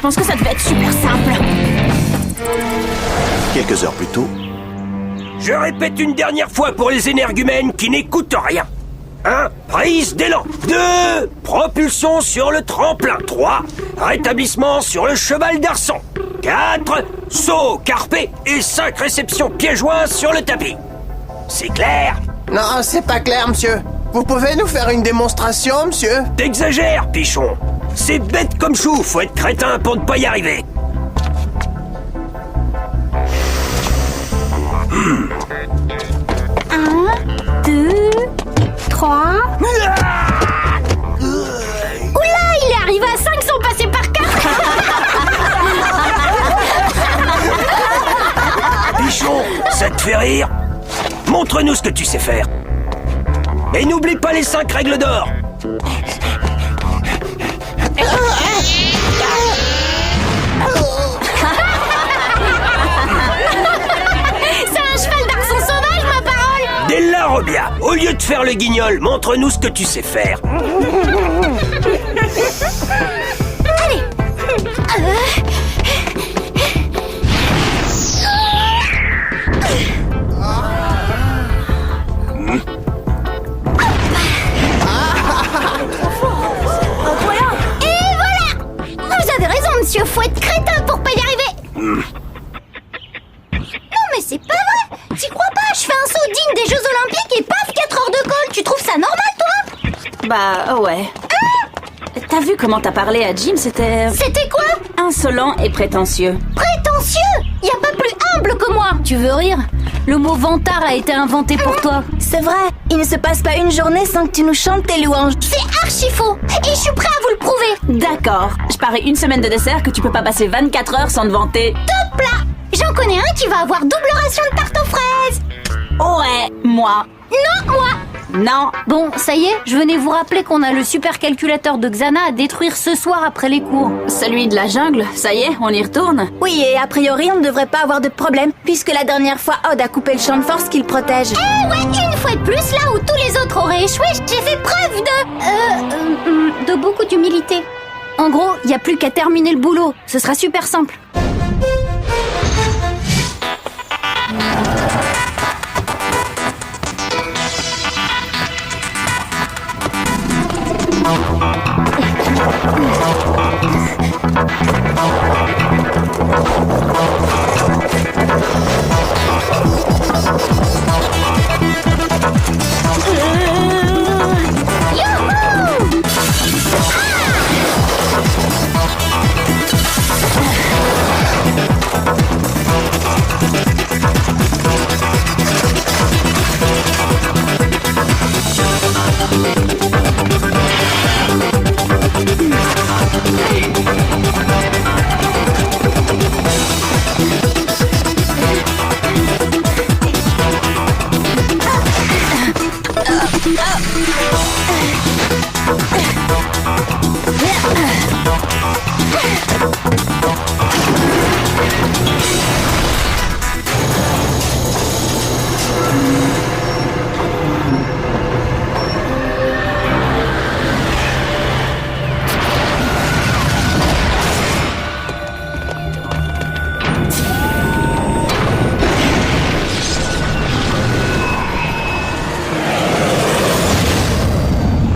pense que ça devait être super simple. Quelques heures plus tôt... Je répète une dernière fois pour les énergumènes qui n'écoutent rien. 1. Prise d'élan. 2. Propulsion sur le tremplin. 3. Rétablissement sur le cheval d'arçon. 4. Saut carpé. Et 5 réceptions pieds joints sur le tapis. C'est clair? Non, c'est pas clair, monsieur. Vous pouvez nous faire une démonstration, monsieur? T'exagères, pichon. C'est bête comme chou, faut être crétin pour ne pas y arriver. 1, 2, 3... Oula, il est arrivé à 5 sans passer par 4. Pichon, ça te fait rire? Montre-nous ce que tu sais faire. Et n'oublie pas les 5 règles d'or. Dès là, Robia, au lieu de faire le guignol, montre-nous ce que tu sais faire. Allez. Et voilà. Vous avez raison, monsieur, faut être crétin pour pas y arriver. Non mais c'est pas vrai. T'y crois pas? Je fais un saut digne des Jeux Olympiques et paf, 4 heures de colle. Tu trouves ça normal, toi? Bah, ouais. T'as vu comment t'as parlé à Jim? C'était quoi? insolent et prétentieux. Prétentieux? Y a pas plus humble que moi. Tu veux rire? Le mot vantard a été inventé pour toi. C'est vrai, il ne se passe pas une journée sans que tu nous chantes tes louanges. C'est archi faux. Et je suis prêt à vous le prouver. D'accord, je parie une semaine de dessert que tu peux pas passer 24 heures sans te vanter. Top là. J'en connais un qui va avoir double ration de tarte aux fraises. Ouais, moi. Non, moi. Non. Bon, ça y est, je venais vous rappeler qu'on a le supercalculateur de Xana à détruire ce soir après les cours. Celui de la jungle, ça y est, on y retourne. Oui, et a priori, on ne devrait pas avoir de problème, puisque la dernière fois, Odd a coupé le champ de force qu'il protège. Eh ouais, une fois de plus, là où tous les autres auraient échoué, j'ai fait preuve de beaucoup d'humilité. En gros, il n'y a plus qu'à terminer le boulot. Ce sera super simple.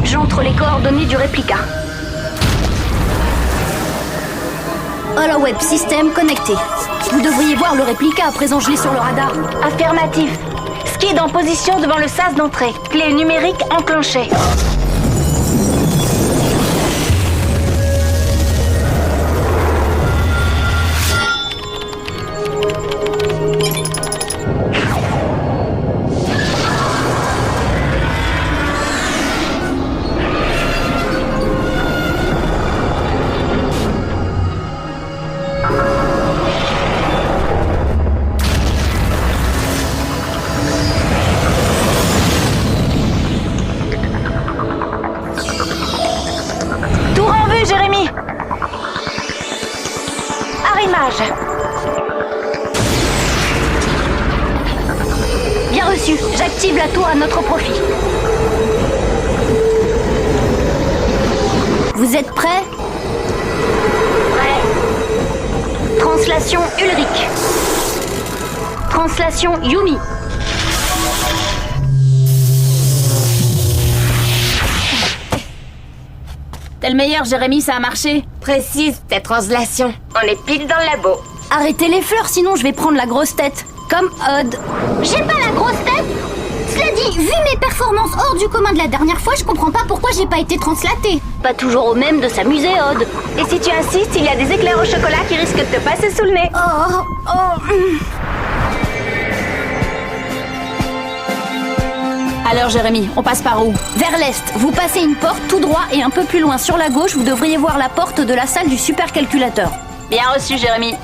J'entre les coordonnées du réplica. HoloWeb système connecté. Vous devriez voir le réplica à présent gelé sur le radar. Affirmatif. Skid en position devant le sas d'entrée. Clé numérique enclenchée. Tour en vue, Jérémy. Arrimage. Bien reçu, j'active la tour à notre profit. Vous êtes prêts? Prêt. Translation Ulrich. Translation Yumi. T'es le meilleur, Jérémy, ça a marché. Précise ta translation. On est pile dans le labo. Arrêtez les fleurs, sinon je vais prendre la grosse tête. Comme Odd. J'ai pas la grosse tête. Cela dit, vu mes performances hors du commun de la dernière fois, je comprends pas pourquoi j'ai pas été translatée. Pas toujours au même de s'amuser, Odd. Et si tu insistes, il y a des éclairs au chocolat qui risquent de te passer sous le nez. Alors, Jérémy, on passe par où? Vers l'est, vous passez une porte tout droit et un peu plus loin sur la gauche, vous devriez voir la porte de la salle du supercalculateur. Bien reçu, Jérémy.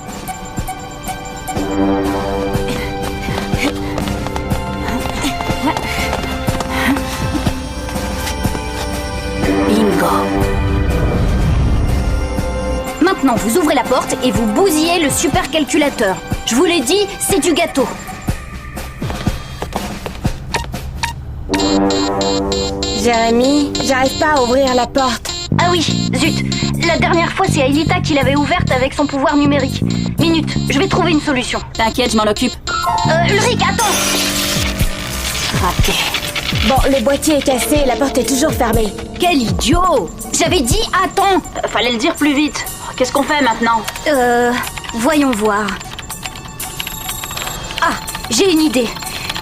Bingo. Maintenant, vous ouvrez la porte et vous bousillez le supercalculateur. Je vous l'ai dit, c'est du gâteau. Jérémy, j'arrive pas à ouvrir la porte. Ah oui, zut. La dernière fois, c'est Aelita qui l'avait ouverte avec son pouvoir numérique. Minute, je vais trouver une solution. T'inquiète, je m'en occupe. Ulrich, attends. Raté. Bon, le boîtier est cassé et la porte est toujours fermée. Quel idiot! J'avais dit attends. Fallait le dire plus vite. Qu'est-ce qu'on fait maintenant? Voyons voir. Ah, j'ai une idée.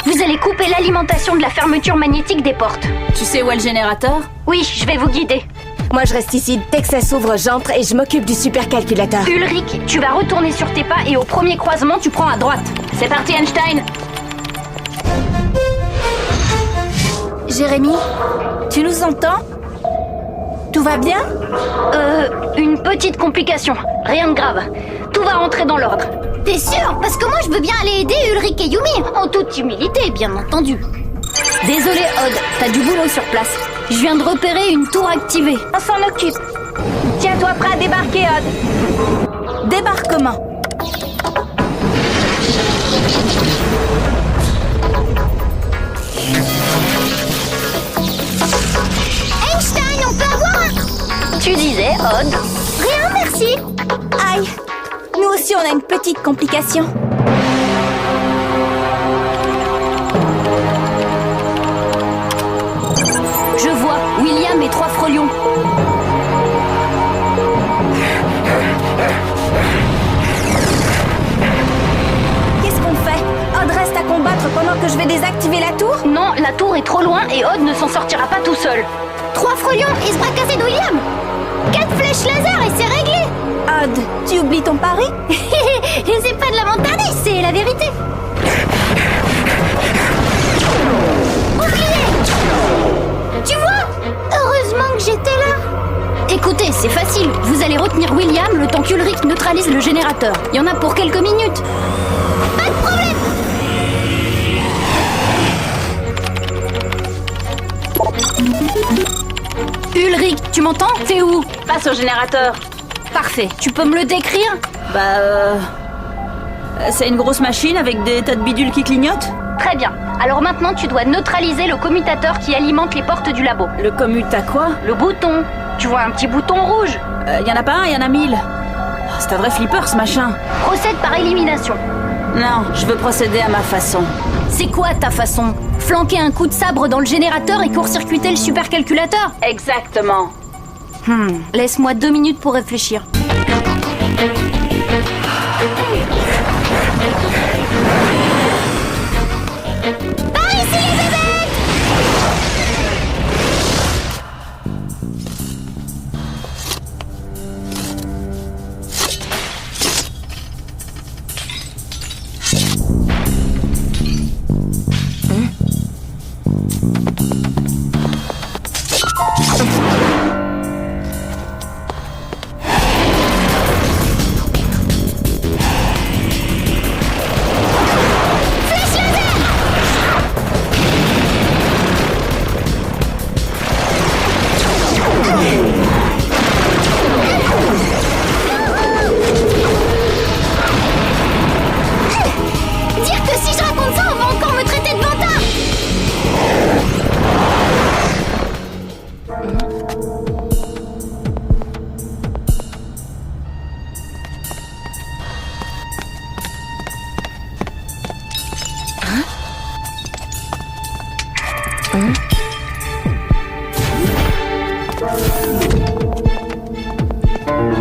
Vous allez couper l'alimentation de la fermeture magnétique des portes. Tu sais où est le générateur? Oui, je vais vous guider. Moi, je reste ici. Dès que ça s'ouvre, j'entre et je m'occupe du supercalculateur. Ulrich, tu vas retourner sur tes pas et au premier croisement, tu prends à droite. C'est parti, Einstein. Jérémy, tu nous entends? Tout va bien? Une petite complication. Rien de grave. Tout va rentrer dans l'ordre. T'es sûr? Parce que moi, je veux bien aller aider Ulrich et Yumi, en toute humilité, bien entendu. Désolé, Odd, t'as du boulot sur place. Je viens de repérer une tour activée. On s'en occupe. Tiens-toi prêt à débarquer, Odd. Débarquement. Einstein, on peut avoir un... Tu disais, Odd. Rien, merci. Aïe. Nous aussi, on a une petite complication. Je vois William et 3 frelons. Qu'est-ce qu'on fait? Odd reste à combattre pendant que je vais désactiver la tour? Non, la tour est trop loin et Odd ne s'en sortira pas tout seul. 3 frelons et ce bras cassé de William. 4 flèches laser et c'est réglé. Odd, tu oublies ton pari? C'est pas de la mentalité, c'est la vérité. Bouclier! Tu vois? Heureusement que j'étais là. Écoutez, c'est facile. Vous allez retenir William le temps qu'Ulrich neutralise le générateur. Il y en a pour quelques minutes. Pas de problème. Ulrich, tu m'entends? T'es où? Passe au générateur. Parfait. Tu peux me le décrire? C'est une grosse machine avec des tas de bidules qui clignotent? Très bien. Alors maintenant, tu dois neutraliser le commutateur qui alimente les portes du labo. Le commute à quoi? Le bouton. Tu vois un petit bouton rouge? Y en a pas un, y en a 1000. Oh, c'est un vrai flipper, ce machin. Procède par élimination. Non, je veux procéder à ma façon. C'est quoi ta façon? Flanquer un coup de sabre dans le générateur et court-circuiter le supercalculateur? Exactement. Laisse-moi 2 minutes pour réfléchir. Par ici les bébés!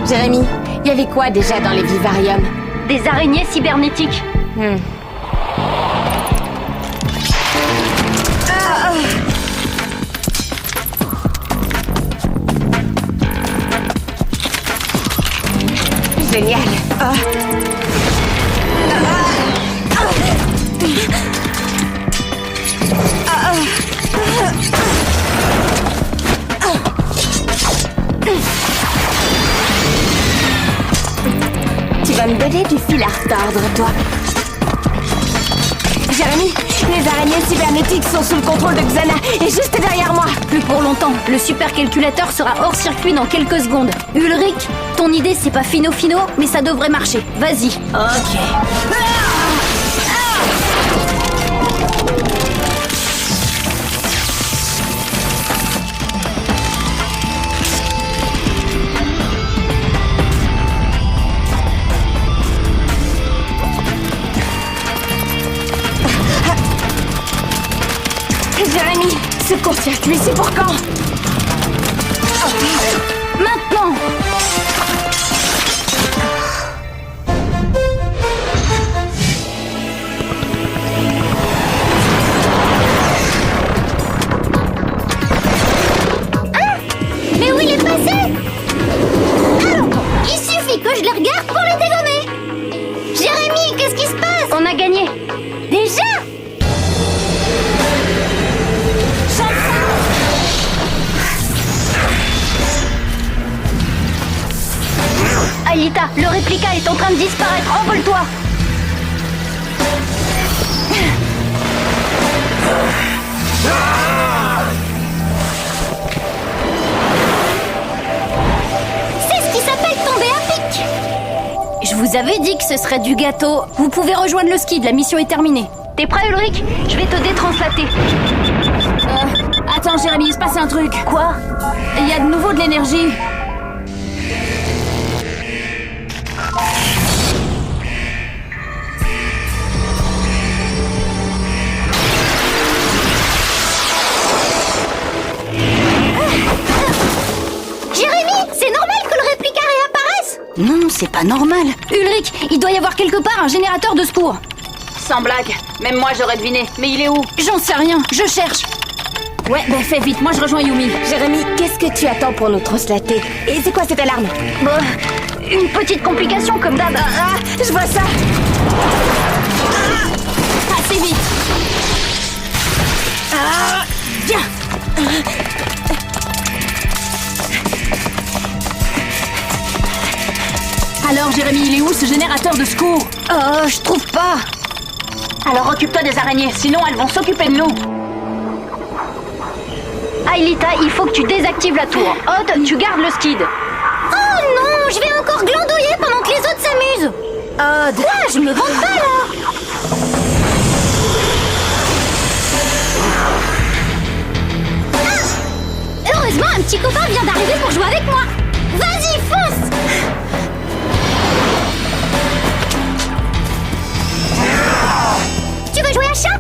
Jérémy, il y avait quoi déjà dans les vivariums? Des araignées cybernétiques. Génial. Tu vas me donner du fil à retordre, toi. Jérémy, les araignées cybernétiques sont sous le contrôle de Xana et juste derrière moi. Plus pour longtemps. Le supercalculateur sera hors circuit dans quelques secondes. Ulrich, ton idée c'est pas fino, mais ça devrait marcher. Vas-y. Ok. Jérémy, ce court-circuit, c'est pour quand? Maintenant. Mais où il est passé? Allons, il suffit que je le regarde pour le dégommer. Jérémy, qu'est-ce qui se passe? On a gagné. Déjà? Aelita, le réplica est en train de disparaître. Envole-toi. C'est ce qui s'appelle tomber à pic. Je vous avais dit que ce serait du gâteau. Vous pouvez rejoindre le skid, la mission est terminée. T'es prêt, Ulrich? Je vais te détranslater. Attends, Jérémy, il se passe un truc. Quoi? Il y a de nouveau de l'énergie. Jérémy, c'est normal que le réplica réapparaisse? Non, c'est pas normal. Ulrich, il doit y avoir quelque part un générateur de secours. Sans blague. Même moi, j'aurais deviné. Mais il est où? J'en sais rien, je cherche. Ouais, ben fais vite. Moi, je rejoins Yumi. Jérémy, qu'est-ce que tu attends pour nous translater? Et c'est quoi cette alarme? Bah, une petite complication comme d'hab. Ah, je vois ça. Assez vite. Viens. Alors, Jérémy, il est où ce générateur de secours? Oh, je trouve pas. Alors occupe-toi des araignées, sinon elles vont s'occuper de nous. Aelita, il faut que tu désactives la tour. Odd, tu gardes le skid. Oh non, je vais encore glandouiller pendant que les autres s'amusent. Odd. Quoi, je me vante pas là. Ah, heureusement, un petit copain vient d'arriver pour jouer avec moi. Vas-y, fonce. Tu veux jouer à chat?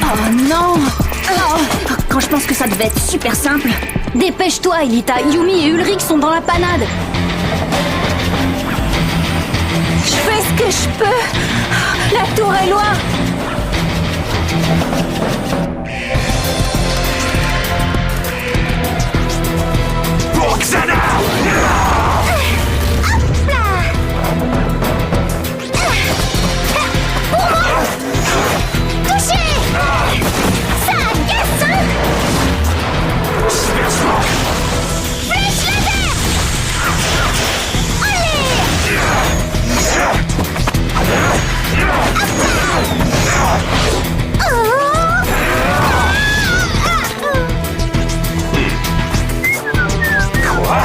Oh non. Quand je pense que ça devait être super simple. Dépêche-toi, Aelita. Yumi et Ulrich sont dans la panade. Je fais ce que je peux. La tour est loin. Pour Xana! Touché. Ça agace, hein? Flèche laser. Quoi?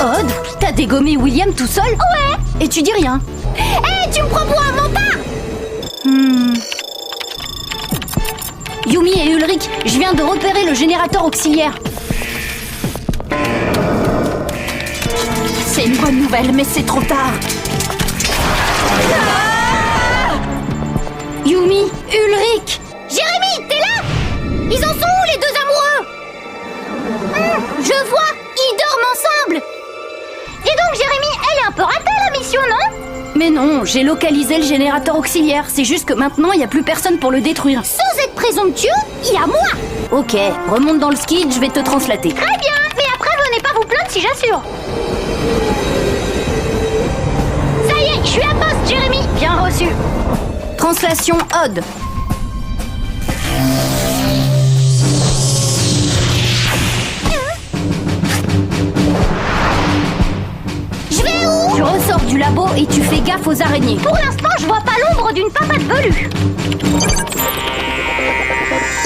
Odd, t'as dégommé William tout seul? Ouais. Et tu dis rien. Hé, tu me prends pour un menteur? Yumi et Ulrich, je viens de repérer le générateur auxiliaire. C'est une bonne nouvelle, mais c'est trop tard. Yumi, Ulrich! Jérémy, t'es là? Ils en sont où, les deux amoureux? Je vois, ils dorment ensemble. Dis donc, Jérémy, elle est un peu ratée, la mission, non? Mais non, j'ai localisé le générateur auxiliaire. C'est juste que maintenant, il n'y a plus personne pour le détruire. Sans être présomptueux, il y a moi. Ok, remonte dans le skid, je vais te translater. Très bien, mais après, venez pas vous plaindre si j'assure. Ça y est, je suis à poste, Jérémy. Bien reçu. Translation Odd. Je vais où? Tu ressors du labo et tu fais gaffe aux araignées. Pour l'instant, je vois pas l'ombre d'une papate velue.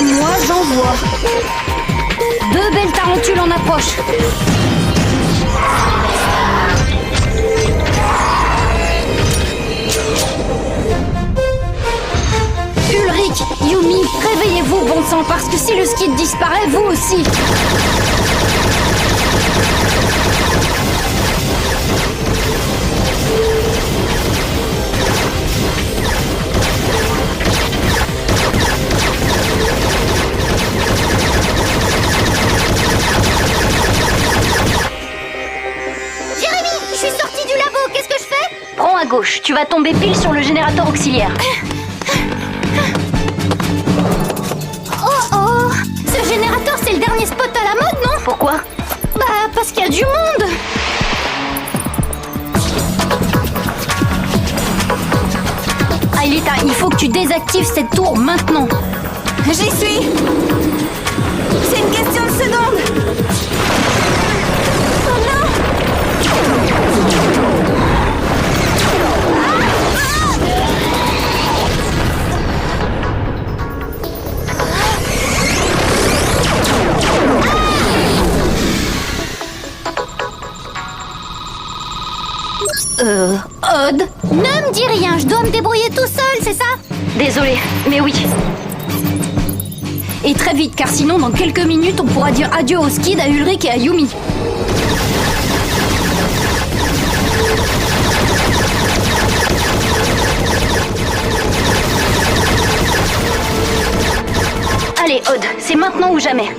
Moi, j'en vois. 2 belles tarentules en approche. Ulrich, Yumi, réveillez-vous, bon sang, parce que si le skid disparaît, vous aussi. Jérémy, je suis sortie du labo, qu'est-ce que je fais? Prends à gauche, tu vas tomber pile sur le générateur auxiliaire. Oh, ce générateur, c'est le dernier spot à la mode, non? Pourquoi? Bah, parce qu'il y a du monde. Aelita, il faut que tu désactives cette tour maintenant. J'y suis. C'est une question de secondes. Oh non. Odd. Ne me dis rien, je dois me débrouiller tout seul, c'est ça? Désolé, mais oui. Et très vite, car sinon, dans quelques minutes, on pourra dire adieu au skid, à Ulrich et à Yumi. Allez, Odd, c'est maintenant ou jamais.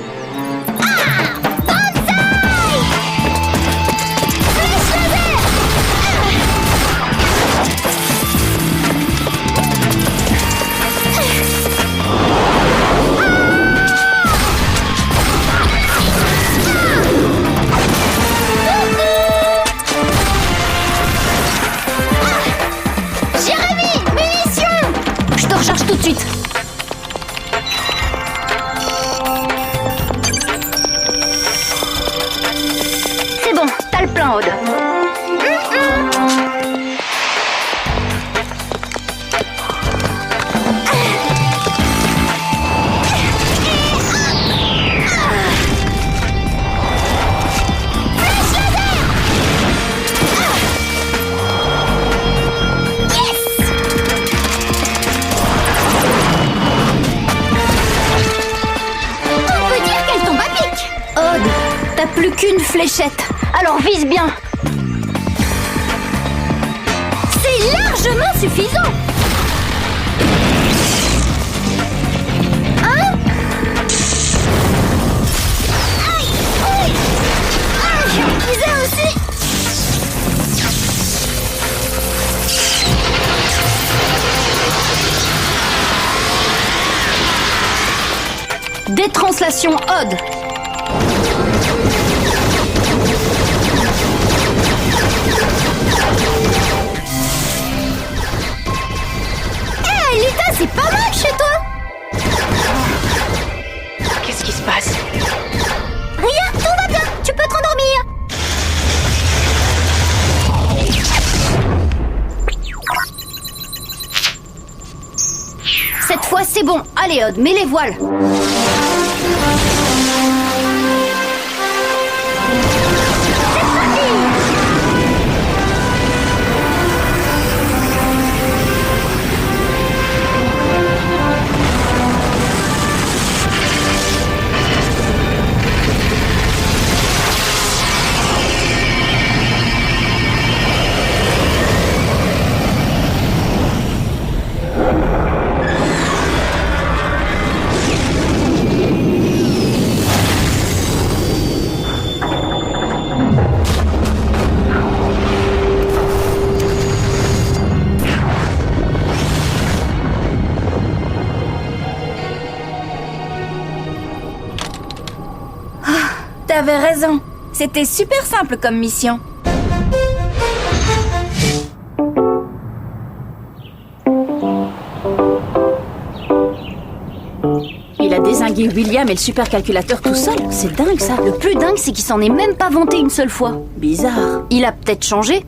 Jérémy, munitions! Je te recharge tout de suite. C'est bon, t'as le plan, Aude. On peut dire qu'elle tombe à pic. Odd, t'as plus qu'une fléchette. Alors vise bien. C'est largement suffisant. Hein? Aïe! Aïe! Aïe! Je visais aussi. Détranslation Odd. Hé, Lita, c'est pas mal chez toi. Qu'est-ce qui se passe? Rien, tout va bien. Tu peux te rendormir. Cette fois, c'est bon. Allez, Odd, mets les voiles. T'avais raison. C'était super simple comme mission. Il a dézingué William et le supercalculateur tout seul. C'est dingue, ça. Le plus dingue, c'est qu'il s'en est même pas vanté une seule fois. Bizarre. Il a peut-être changé.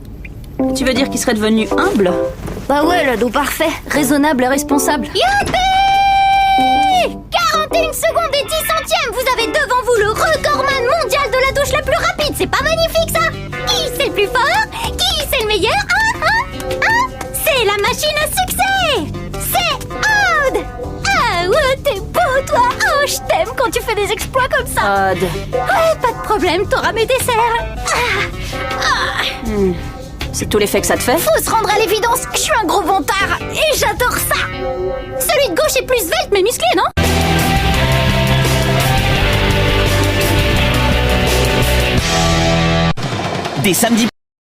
Tu veux dire qu'il serait devenu humble? Bah ouais, l'ado parfait, raisonnable et responsable. Youpi 41 secondes et 10 centièmes. Vous avez devant vous le recordman mondial de la douche la plus rapide. C'est pas magnifique, ça? Qui c'est le plus fort? Qui c'est le meilleur? C'est la machine à succès. C'est Odd. Ah ouais, t'es beau, toi. Oh, je t'aime quand tu fais des exploits comme ça. Odd. Ouais, pas de problème, t'auras mes desserts. C'est tout l'effet que ça te fait? Faut se rendre à l'évidence, je suis un gros vantard et j'adore ça. Celui de gauche est plus svelte mais musclé, non? Dès samedi